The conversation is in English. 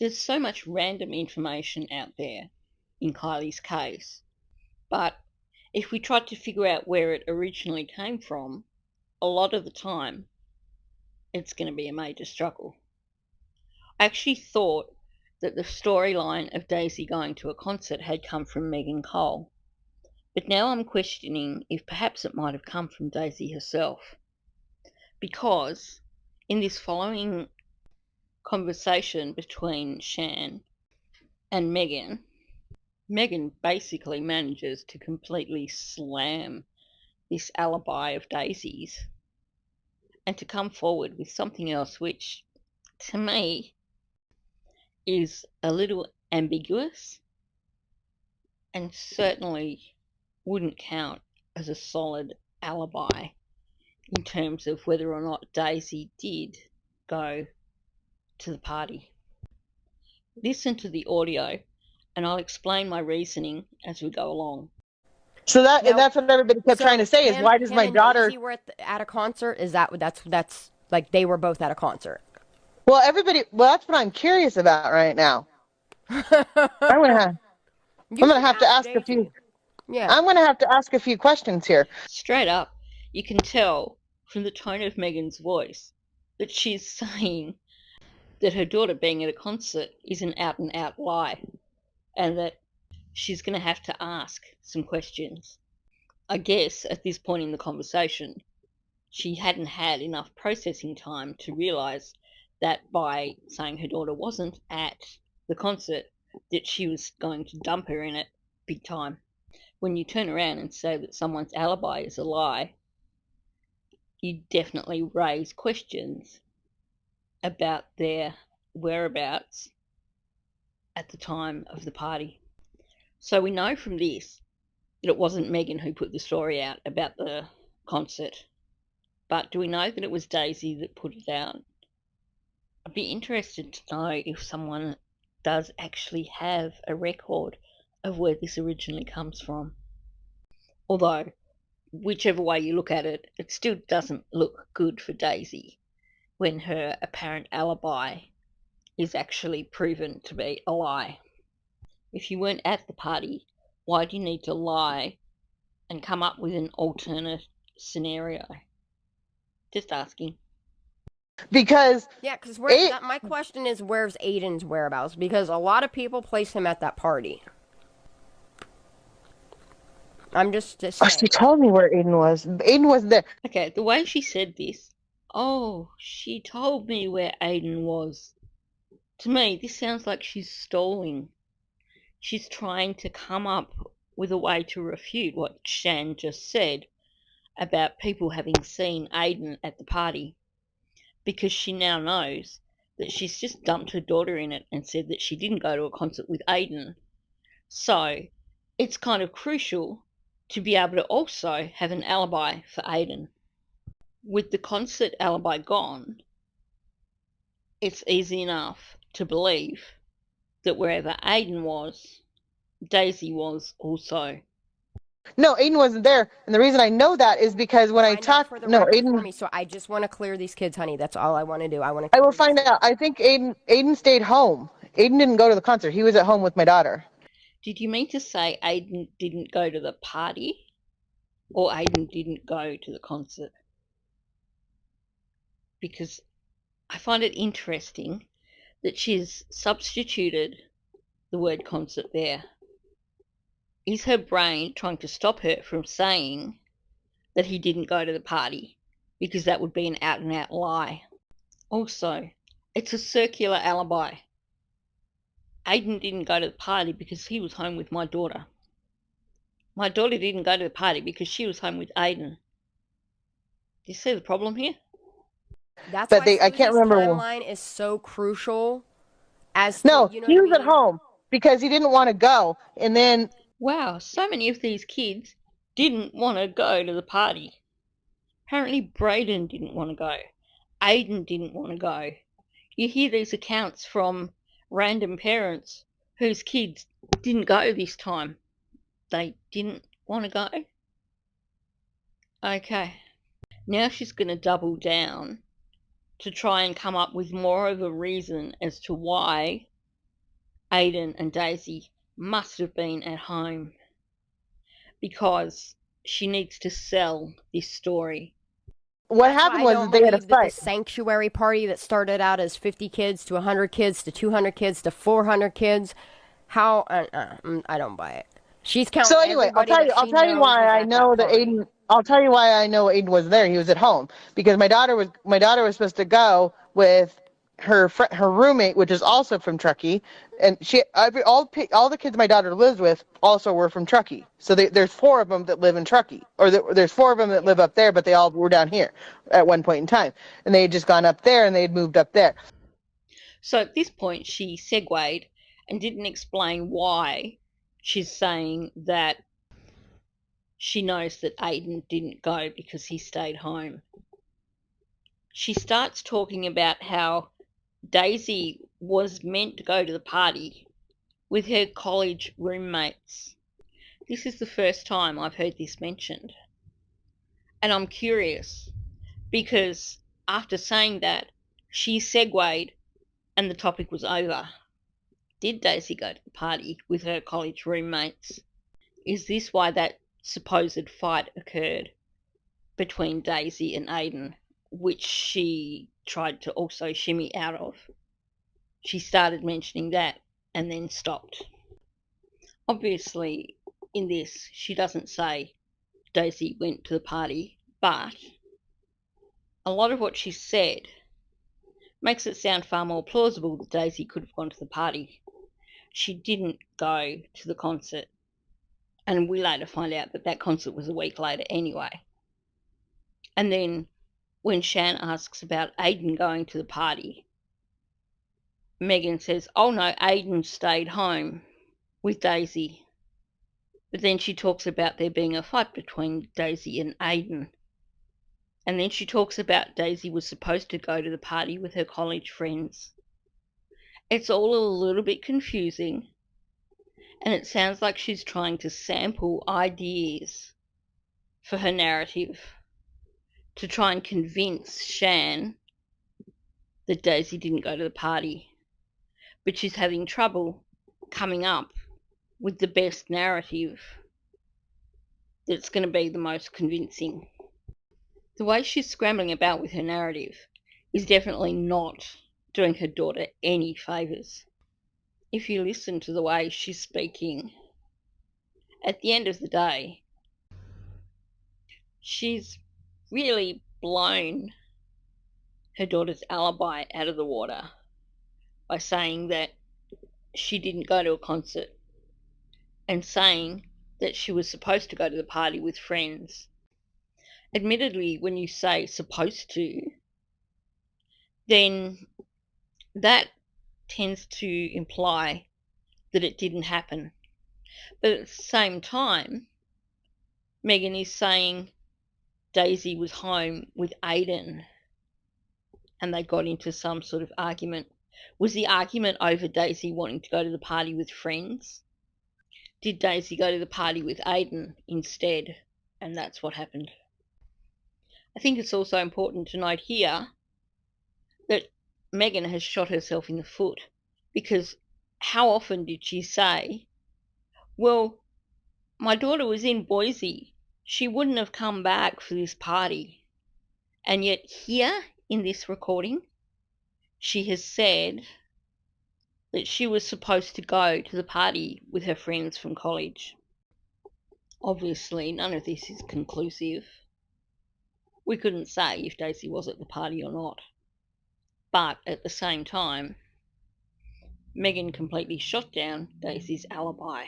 There's so much random information out there in Kylie's case, but if we tried to figure out where it originally came from, a lot of the time it's going to be a major struggle. I actually thought that the storyline of Daisy going to a concert had come from Meghan Cole, but now I'm questioning if perhaps it might have come from Daisy herself, because in this following conversation between Shan and Meghan basically manages to completely slam this alibi of Daisy's and to come forward with something else which, to me, is a little ambiguous and certainly wouldn't count as a solid alibi in terms of whether or not Daisy did go to the party. Listen to the audio and I'll explain my reasoning as we go along. So that's what everybody kept trying to say is, why does my daughter... Daisy were at a concert? Is that's like they were both at a concert? Well, that's what I'm curious about right now. I'm gonna have to ask a few. Yeah. I'm gonna have to ask a few questions here. Straight up, you can tell from the tone of Meghan's voice that she's saying that her daughter being at a concert is an out-and-out lie, and that she's going to have to ask some questions. I guess at this point in the conversation, she hadn't had enough processing time to realise that by saying her daughter wasn't at the concert, that she was going to dump her in it big time. When you turn around and say that someone's alibi is a lie, you definitely raise questions about their whereabouts at the time of the party. So we know from this that it wasn't Meghan who put the story out about the concert. But do we know that it was Daisy that put it out? I'd be interested to know if someone does actually have a record of where this originally comes from. Although, whichever way you look at it, it still doesn't look good for Daisy when her apparent alibi is actually proven to be a lie. If you weren't at the party, why do you need to lie and come up with an alternate scenario? Just asking. Because my question is, where's Aiden's whereabouts? Because a lot of people place him at that party. I'm just saying. Oh, she told me where Aiden was. Aiden was there. Okay, the way she said this, she told me where Aiden was. To me, this sounds like she's stalling. She's trying to come up with a way to refute what Shan just said about people having seen Aiden at the party, because she now knows that she's just dumped her daughter in it and said that she didn't go to a concert with Aiden. So it's kind of crucial to be able to also have an alibi for Aiden. With the concert alibi gone, it's easy enough to believe that wherever Aiden was, Daisy was also. No, Aiden wasn't there, and the reason I know that is because when I talked... No, Aiden... Me, so I just want to clear these kids, honey. That's all I want to do. I will find out. I think Aiden stayed home. Aiden didn't go to the concert. He was at home with my daughter. Did you mean to say Aiden didn't go to the party, or Aiden didn't go to the concert? Because I find it interesting that she's substituted the word concert there. Is her brain trying to stop her from saying that he didn't go to the party, because that would be an out-and-out lie? Also, it's a circular alibi. Aiden didn't go to the party because he was home with my daughter. My daughter didn't go to the party because she was home with Aiden. Do you see the problem here? That's why I can't remember. Timeline is so crucial. He was at home because he didn't want to go, and then... Wow, so many of these kids didn't want to go to the party. Apparently Braden didn't want to go. Aiden didn't want to go. You hear these accounts from random parents whose kids didn't go this time. They didn't want to go. Okay. Now she's going to double down to try and come up with more of a reason as to why Aiden and Daisy must have been at home because she needs to sell this story. What happened was that they had a that the fight. sanctuary party that started out as 50 kids to 100 kids to 200 kids to 400 kids, how I don't buy it. She's counting So anyway, I'll everybody tell that you. I'll she tell you knows why was I at that know that party. Aiden. I'll tell you why I know Aiden was there. He was at home because my daughter was supposed to go with her roommate, which is also from Truckee, and all the kids my daughter lives with also were from Truckee. So there's 4 of them that live in Truckee, or there's 4 of them that live up there, but they all were down here at one point in time, and they had just gone up there and they had moved up there. So at this point, she segued and didn't explain why she's saying that she knows that Aiden didn't go because he stayed home. She starts talking about how Daisy was meant to go to the party with her college roommates. This is the first time I've heard this mentioned. And I'm curious because after saying that, she segued and the topic was over. Did Daisy go to the party with her college roommates? Is this why that supposed fight occurred between Daisy and Aiden, which she tried to also shimmy out of? She started mentioning that and then stopped. Obviously, in this, she doesn't say Daisy went to the party, but a lot of what she said makes it sound far more plausible that Daisy could have gone to the party. She didn't go to the concert, and we later find out that that concert was a week later anyway. And then when Shan asks about Aiden going to the party, Meghan says, oh no, Aiden stayed home with Daisy. But then she talks about there being a fight between Daisy and Aiden. And then she talks about Daisy was supposed to go to the party with her college friends. It's all a little bit confusing, and it sounds like she's trying to sample ideas for her narrative to try and convince Shan that Daisy didn't go to the party. But she's having trouble coming up with the best narrative that's going to be the most convincing. The way she's scrambling about with her narrative is definitely not doing her daughter any favours. If you listen to the way she's speaking, at the end of the day, she's really blown her daughter's alibi out of the water by saying that she didn't go to a concert and saying that she was supposed to go to the party with friends. Admittedly, when you say supposed to, then that tends to imply that it didn't happen. But at the same time, Meghan is saying Daisy was home with Aiden and they got into some sort of argument. Was the argument over Daisy wanting to go to the party with friends? Did Daisy go to the party with Aiden instead? And that's what happened. I think it's also important to note here that Meghan has shot herself in the foot, because how often did she say, well, my daughter was in Boise, she wouldn't have come back for this party. And yet here in this recording, she has said that she was supposed to go to the party with her friends from college. Obviously, none of this is conclusive. We couldn't say if Daisy was at the party or not. But at the same time, Meghan completely shot down Daisy's alibi.